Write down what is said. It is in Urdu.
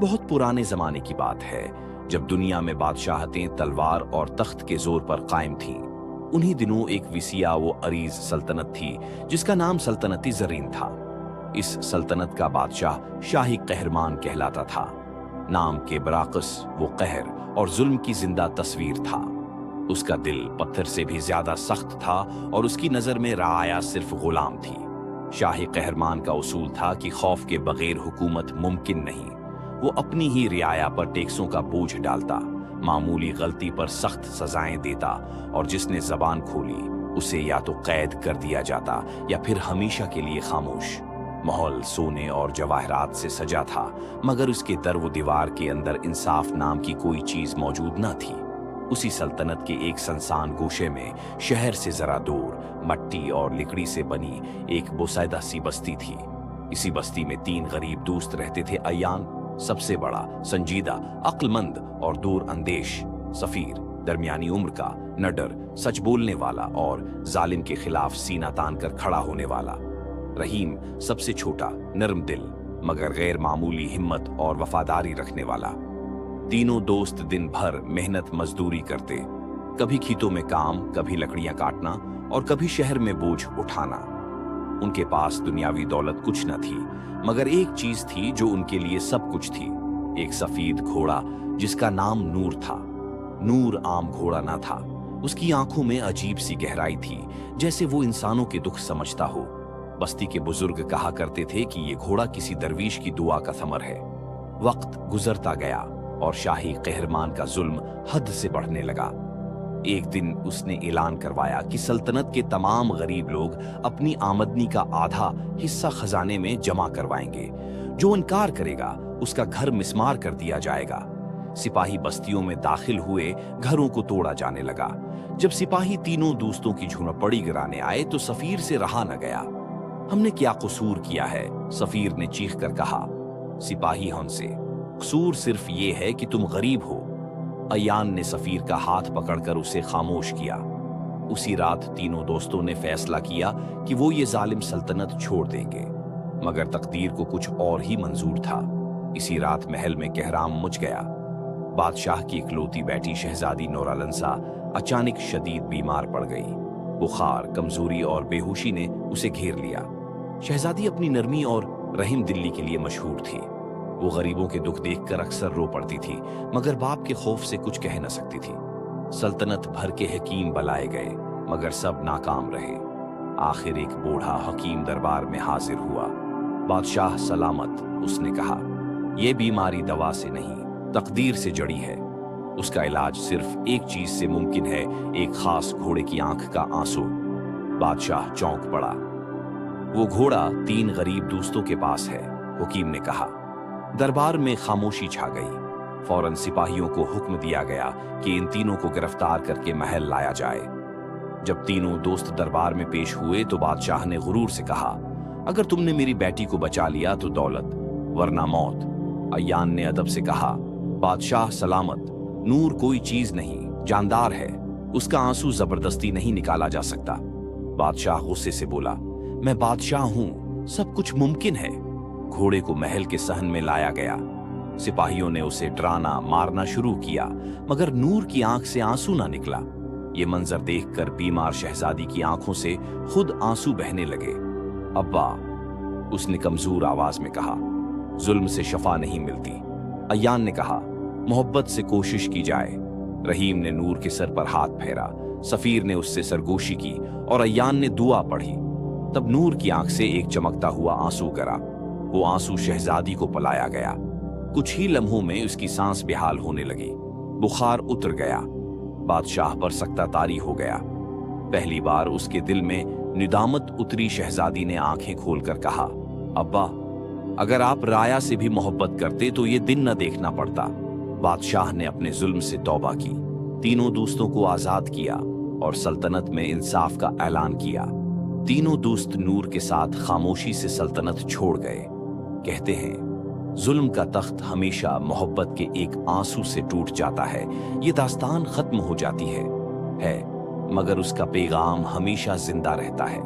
بہت پرانے زمانے کی بات ہے جب دنیا میں بادشاہتیں تلوار اور تخت کے زور پر قائم تھیں۔ انہی دنوں ایک وسیع و عریض سلطنت تھی جس کا نام سلطنت زرین تھا۔ اس سلطنت کا بادشاہ شاہی قہرمان کہلاتا تھا۔ نام کے برعکس وہ قہر اور ظلم کی زندہ تصویر تھا۔ اس کا دل پتھر سے بھی زیادہ سخت تھا اور اس کی نظر میں رعایا صرف غلام تھی۔ شاہی قہرمان کا اصول تھا کہ خوف کے بغیر حکومت ممکن نہیں۔ وہ اپنی ہی رعایا پر ٹیکسوں کا بوجھ ڈالتا، معمولی غلطی پر سخت سزائیں دیتا اور جس نے زبان کھولی اسے یا تو قید کر دیا جاتا یا پھر ہمیشہ کے لیے خاموش۔ ماحول سونے اور جواہرات سے سجا تھا، مگر اس کے در و دیوار کے اندر انصاف نام کی کوئی چیز موجود نہ تھی۔ اسی سلطنت کے ایک سنسان گوشے میں شہر سے ذرا دور مٹی اور لکڑی سے بنی ایک بوسیدہ سی بستی تھی۔ اسی بستی میں 3 غریب دوست رہتے تھے۔ عیان سب سے بڑا، سنجیدہ، عقل مند اور دور اندیش۔ سفیر درمیانی عمر کا، نڈر، سچ بولنے والا اور ظالم کے خلاف سینہ تان کر کھڑا ہونے والا۔ رحیم سب سے چھوٹا، نرم دل مگر غیر معمولی ہمت اور وفاداری رکھنے والا۔ تینوں دوست دن بھر محنت مزدوری کرتے، کبھی کھیتوں میں کام، کبھی لکڑیاں کاٹنا اور کبھی شہر میں بوجھ اٹھانا۔ ان کے پاس دنیاوی دولت کچھ نہ تھی، مگر ایک چیز تھی جو ان کے لیے سب کچھ تھی، ایک سفید گھوڑا جس کا نام نور تھا۔ نور عام گھوڑا نہ تھا، اس کی آنکھوں میں عجیب سی گہرائی تھی، جیسے وہ انسانوں کے دکھ سمجھتا ہو۔ بستی کے بزرگ کہا کرتے تھے کہ یہ گھوڑا کسی درویش کی دعا کا ثمر ہے۔ وقت گزرتا گیا اور شاہی قہرمان کا ظلم حد سے بڑھنے لگا۔ ایک دن اس نے اعلان کروایا کہ سلطنت کے تمام غریب لوگ اپنی آمدنی کا آدھا حصہ خزانے میں جمع کروائیں گے۔ جو انکار کرے گا اس کا گھر مسمار کر دیا جائے گا۔ سپاہی بستیوں میں داخل ہوئے، گھروں کو توڑا جانے لگا۔ جب سپاہی تینوں دوستوں کی جھونپڑی گرانے آئے تو سفیر سے رہا نہ گیا۔ ہم نے کیا قصور کیا ہے؟ سفیر نے چیخ کر کہا۔ سپاہی ہن سے، قصور صرف یہ ہے کہ تم غریب ہو۔ عیان نے سفیر کا ہاتھ پکڑ کر اسے خاموش کیا۔ اسی رات تینوں دوستوں نے فیصلہ کیا کہ وہ یہ ظالم سلطنت چھوڑ دیں گے، مگر تقدیر کو کچھ اور ہی منظور تھا۔ اسی رات محل میں کہرام مچ گیا۔ بادشاہ کی اکلوتی بیٹی شہزادی نورالنسا اچانک شدید بیمار پڑ گئی۔ بخار، کمزوری اور بے ہوشی نے اسے گھیر لیا۔ شہزادی اپنی نرمی اور رحم دلی کے لیے مشہور تھی۔ وہ غریبوں کے دکھ دیکھ کر اکثر رو پڑتی تھی، مگر باپ کے خوف سے کچھ کہہ نہ سکتی تھی۔ سلطنت بھر کے حکیم بلائے گئے، مگر سب ناکام رہے۔ آخر ایک بوڑھا حکیم دربار میں حاضر ہوا۔ بادشاہ سلامت، اس نے کہا، یہ بیماری دوا سے نہیں، تقدیر سے جڑی ہے۔ اس کا علاج صرف ایک چیز سے ممکن ہے، ایک خاص گھوڑے کی آنکھ کا آنسو۔ بادشاہ چونک پڑا۔ وہ گھوڑا 3 غریب دوستوں کے پاس ہے، حکیم نے کہا۔ دربار میں خاموشی چھا گئی۔ فوراً سپاہیوں کو حکم دیا گیا کہ ان تینوں کو گرفتار کر کے محل لایا جائے۔ جب تینوں دوست دربار میں پیش ہوئے تو بادشاہ نے غرور سے کہا، اگر تم نے میری بیٹی کو بچا لیا تو دولت، ورنہ موت۔ عیان نے ادب سے کہا، بادشاہ سلامت، نور کوئی چیز نہیں، جاندار ہے، اس کا آنسو زبردستی نہیں نکالا جا سکتا۔ بادشاہ غصے سے بولا، میں بادشاہ ہوں، سب کچھ ممکن ہے۔ گھوڑے کو محل کے صحن میں لایا گیا۔ سپاہیوں نے اسے ڈرانا، مارنا شروع کیا، مگر نور کی آنکھ سے آنسو نہ نکلا۔ یہ منظر دیکھ کر بیمار شہزادی کی آنکھوں سے خود آنسو بہنے لگے۔ ابا، اس نے کمزور آواز میں کہا، ظلم سے شفا نہیں ملتی۔ عیان نے کہا، محبت سے کوشش کی جائے۔ رحیم نے نور کے سر پر ہاتھ پھیرا، سفیر نے اس سے سرگوشی کی اور عیان نے دعا پڑھی۔ تب نور کی آنکھ سے ایک چمکتا ہوا آنسو گرا۔ وہ آنسو شہزادی کو پلایا گیا۔ کچھ ہی لمحوں میں اس کی سانس بحال ہونے لگی، بخار اتر گیا۔ بادشاہ پر سکتہ طاری ہو گیا۔ پہلی بار اس کے دل میں ندامت اتری۔ شہزادی نے آنکھیں کھول کر کہا، ابا، اگر آپ رایا سے بھی محبت کرتے تو یہ دن نہ دیکھنا پڑتا۔ بادشاہ نے اپنے ظلم سے توبہ کی، تینوں دوستوں کو آزاد کیا اور سلطنت میں انصاف کا اعلان کیا۔ تینوں دوست نور کے ساتھ خاموشی سے سلطنت چھوڑ گئے۔ کہتے ہیں، ظلم کا تخت ہمیشہ محبت کے ایک آنسو سے ٹوٹ جاتا ہے۔ یہ داستان ختم ہو جاتی ہے، مگر اس کا پیغام ہمیشہ زندہ رہتا ہے۔